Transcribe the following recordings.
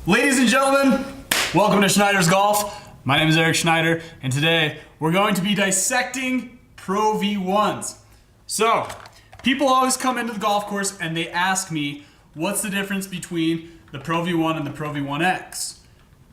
Ladies and gentlemen, welcome to Schneider's Golf. My name is Eric Schneider, and today we're going to be dissecting Pro-V1s. So, people always come into the golf course and they ask me, what's the difference between the Pro-V1 and the Pro-V1X?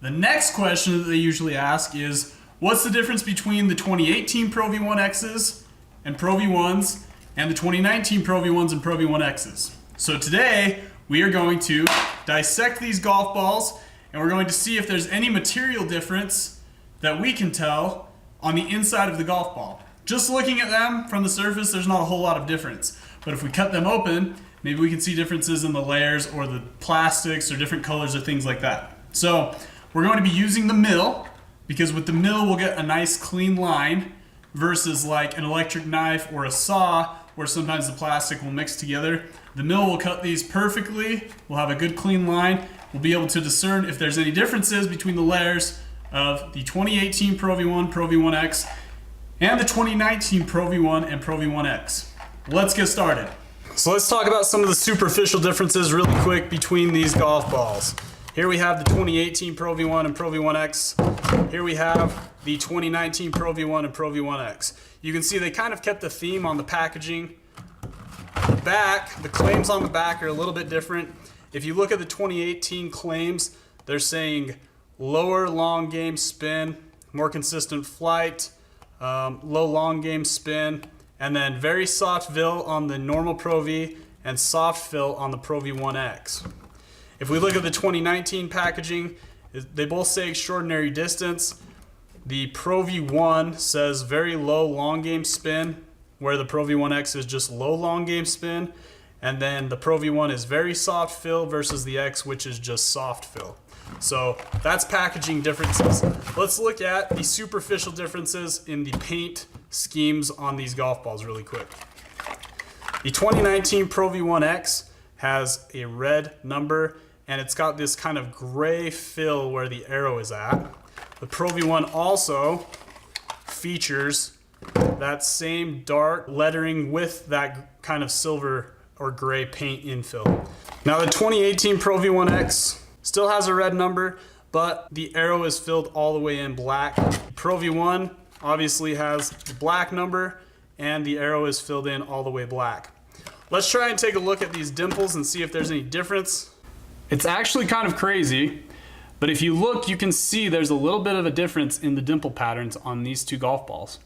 The next question that they usually ask is, what's the difference between the 2018 Pro-V1Xs and Pro-V1s and the 2019 Pro-V1s and Pro-V1Xs? So today, we are going to dissect these golf balls and we're going to see if there's any material difference that we can tell on the inside of the golf ball. Just looking at them from the surface, there's not a whole lot of difference. But if we cut them open, maybe we can see differences in the layers or the plastics or different colors or things like that. So we're going to be using the mill, because with the mill we'll get a nice clean line versus like an electric knife or a saw where sometimes the plastic will mix together. The mill will cut these perfectly. We'll have a good clean line. We'll be able to discern if there's any differences between the layers of the 2018 Pro-V1, Pro-V1X, and the 2019 Pro-V1 and Pro-V1X. Let's get started. So let's talk about some of the superficial differences really quick between these golf balls. Here we have the 2018 Pro-V1 and Pro-V1X. Here we have the 2019 Pro-V1 and Pro-V1X. You can see they kind of kept the theme on the packaging. The claims on the back are a little bit different. If you look at the 2018 claims, they're saying lower long game spin, more consistent flight, low long game spin, and then very soft fill on the normal Pro-V and soft fill on the Pro-V1X. If we look at the 2019 packaging, they both say extraordinary distance. The Pro-V1 says very low long game spin, where the Pro-V1X is just low long game spin. And then the Pro-V1 is very soft fill versus the X, which is just soft fill. So that's packaging differences. Let's look at the superficial differences in the paint schemes on these golf balls really quick. The 2019 Pro-V1X has a red number and it's got this kind of gray fill where the arrow is at. The Pro-V1 also features that same dark lettering with that kind of silver or gray paint infill. Now the 2018 Pro-V1X still has a red number, but the arrow is filled all the way in black. Pro-V1 obviously has the black number and the arrow is filled in all the way black. Let's try and take a look at these dimples and see if there's any difference. It's actually kind of crazy, but if you look, you can see there's a little bit of a difference in the dimple patterns on these two golf balls.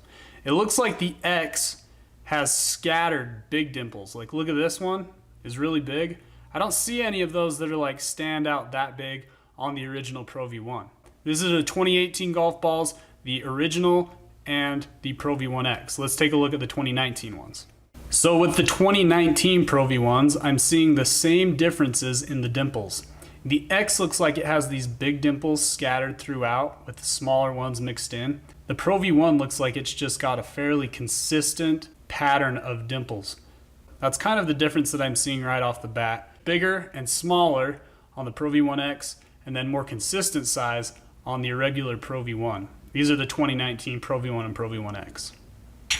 It looks like the X has scattered big dimples. Like look at this one, is really big. I don't see any of those that are like stand out that big on the original Pro-V1. This is the 2018 golf balls, the original and the Pro-V1X. Let's take a look at the 2019 ones. So with the 2019 Pro-V1s, I'm seeing the same differences in the dimples. The X looks like it has these big dimples scattered throughout with the smaller ones mixed in. The Pro-V1 looks like it's just got a fairly consistent pattern of dimples. That's kind of the difference that I'm seeing right off the bat. Bigger and smaller on the Pro-V1X and then more consistent size on the irregular Pro-V1. These are the 2019 Pro-V1 and Pro-V1X.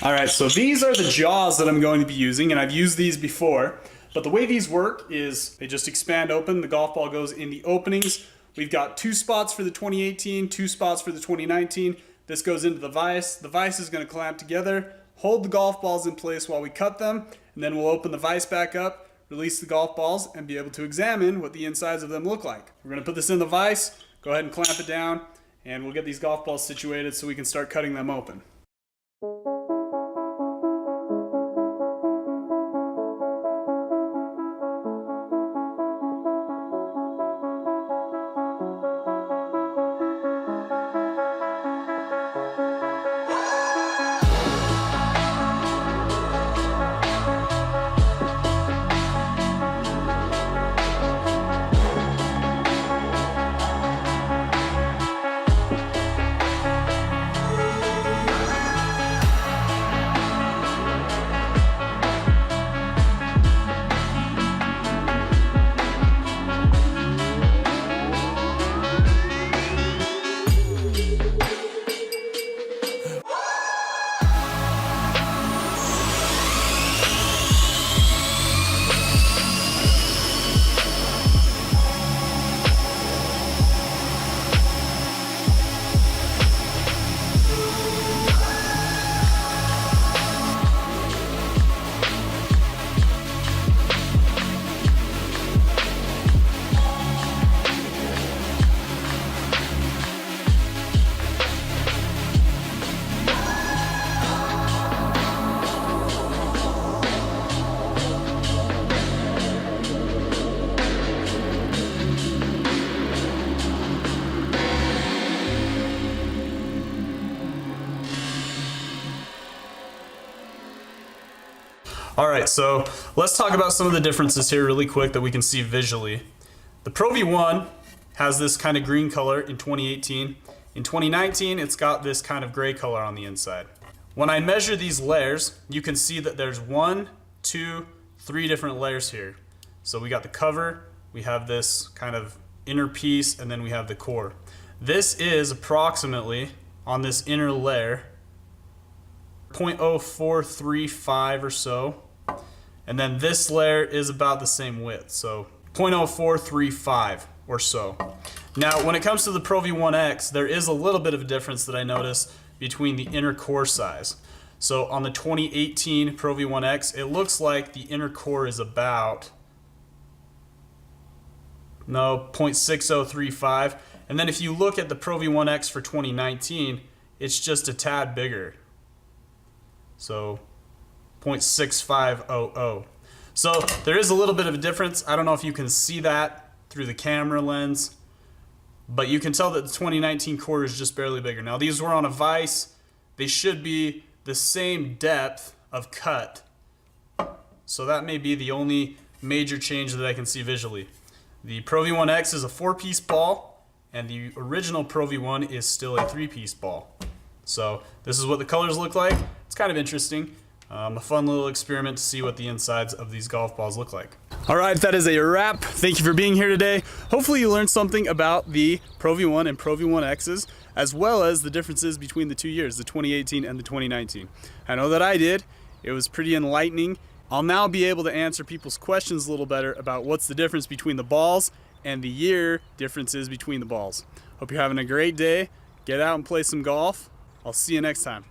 All right, so these are the jaws that I'm going to be using, and I've used these before. But the way these work is they just expand open. The golf ball goes in the openings. We've got 2 spots for the 2018, 2 spots for the 2019. This goes into the vise. The vise is going to clamp together, hold the golf balls in place while we cut them, and then we'll open the vise back up, release the golf balls, and be able to examine what the insides of them look like. We're going to put this in the vise, go ahead and clamp it down, and we'll get these golf balls situated so we can start cutting them open. All right, so let's talk about some of the differences here really quick that we can see visually. The Pro-V1 has this kind of green color in 2018. In 2019, it's got this kind of gray color on the inside. When I measure these layers, you can see that there's 1, 2, 3 different layers here. So we got the cover, we have this kind of inner piece, and then we have the core. This is approximately, on this inner layer, 0.0435 or so. And then this layer is about the same width, so 0.0435 or so. Now, when it comes to the Pro-V1X, there is a little bit of a difference that I notice between the inner core size. So on the 2018 Pro-V1X, it looks like the inner core is about 0.6035. And then if you look at the Pro-V1X for 2019, it's just a tad bigger. So 0.6500. So there is a little bit of a difference. I don't know if you can see that through the camera lens, but you can tell that the 2019 core is just barely bigger. Now these were on a vise. They should be the same depth of cut. So that may be the only major change that I can see visually. The Pro-V1X is a 4-piece ball, and the original Pro-V1 is still a 3-piece ball. So this is what the colors look like. It's kind of interesting. A fun little experiment to see what the insides of these golf balls look like. All right, that is a wrap. Thank you for being here today. Hopefully you learned something about the Pro-V1 and Pro-V1Xs, as well as the differences between the 2 years, the 2018 and the 2019. I know that I did. It was pretty enlightening. I'll now be able to answer people's questions a little better about what's the difference between the balls and the year differences between the balls. Hope you're having a great day. Get out and play some golf. I'll see you next time.